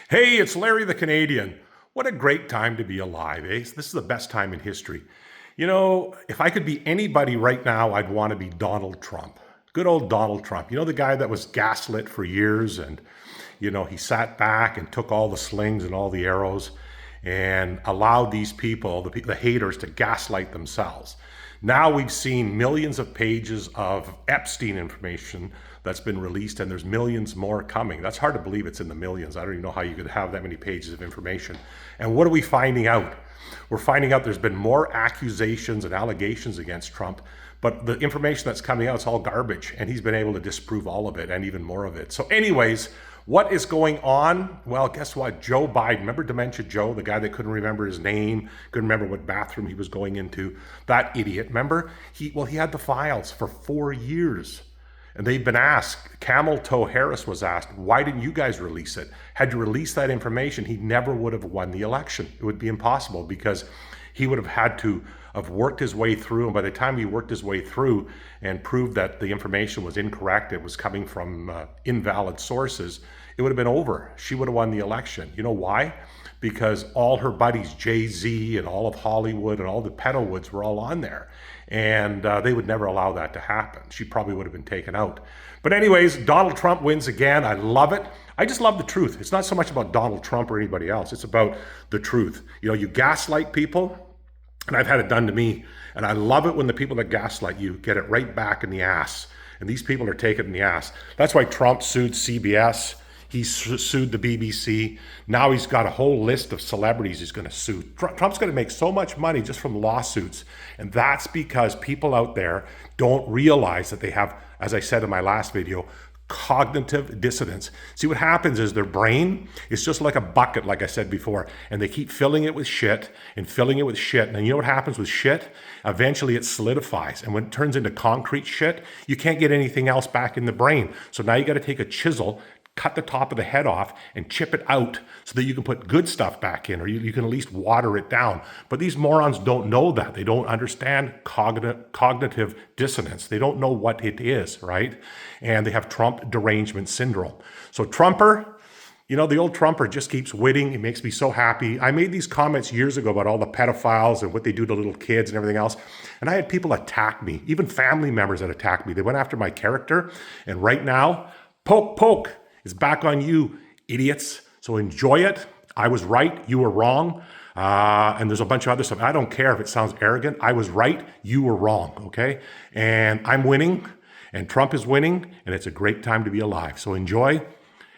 Hey, it's Larry the Canadian. What a great time to be alive, eh? This is the best time in history. You know, if I could be anybody right now, I'd want to be Donald Trump. Good old Donald Trump. You know, the guy that was gaslit for years and, he sat back and took all the slings and all the arrows and allowed these people, the haters, to gaslight themselves. Now we've seen millions of pages of Epstein information that's been released, and there's millions more coming. That's hard to believe it's in the millions. I don't even know how you could have that many pages of information. And what are we finding out? We're finding out there's been more accusations and allegations against Trump, but the information that's coming out is all garbage, and he's been able to disprove all of it and even more of it. So anyways, what is going on? Well, guess what? Joe Biden, remember Dementia Joe, the guy that couldn't remember his name, couldn't remember what bathroom he was going into, that idiot, remember? He had the files for 4 years. And they've been asked, Camel Toe Harris was asked, why didn't you guys release it? Had you released that information, he never would have won the election. It would be impossible because he would have had to have worked his way through. And by the time he worked his way through and proved that the information was incorrect, it was coming from invalid sources, it would have been over. She would have won the election. You know why? Because all her buddies, Jay-Z and all of Hollywood and all the pedalwoods were all on there. And they would never allow that to happen. She probably would have been taken out. But anyways, Donald Trump wins again. I love it. I just love the truth. It's not so much about Donald Trump or anybody else. It's about the truth. You gaslight people, and I've had it done to me. And I love it when the people that gaslight you get it right back in the ass. And these people are taken in the ass. That's why Trump sued CBS. He sued the BBC. Now he's got a whole list of celebrities he's going to sue. Trump's going to make so much money just from lawsuits. And that's because people out there don't realize that they have, as I said in my last video, cognitive dissonance. See, what happens is their brain is just like a bucket, like I said before, and they keep filling it with shit and filling it with shit. And you know what happens with shit? Eventually it solidifies. And when it turns into concrete shit, you can't get anything else back in the brain. So now you got to take a chisel, cut the top of the head off and chip it out so that you can put good stuff back in, or you can at least water it down. But these morons don't know that. They don't understand cognitive dissonance. They don't know what it is, right? And they have Trump derangement syndrome. So Trumper, the old Trumper just keeps winning. It makes me so happy. I made these comments years ago about all the pedophiles and what they do to little kids and everything else. And I had people attack me, even family members that attacked me. They went after my character. And right now, poke. It's back on you, idiots. So enjoy it. I was right. You were wrong. And there's a bunch of other stuff. I don't care if it sounds arrogant. I was right. You were wrong. Okay. And I'm winning and Trump is winning and it's a great time to be alive. So enjoy.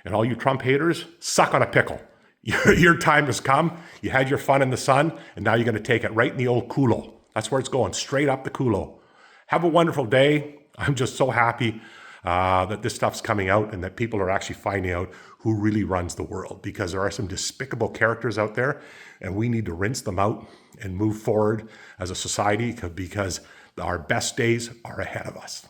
And all you Trump haters, suck on a pickle. Your time has come. You had your fun in the sun and now you're going to take it right in the old culo. That's where it's going, straight up the culo. Have a wonderful day. I'm just so happy that this stuff's coming out and that people are actually finding out who really runs the world, because there are some despicable characters out there and we need to rinse them out and move forward as a society because our best days are ahead of us.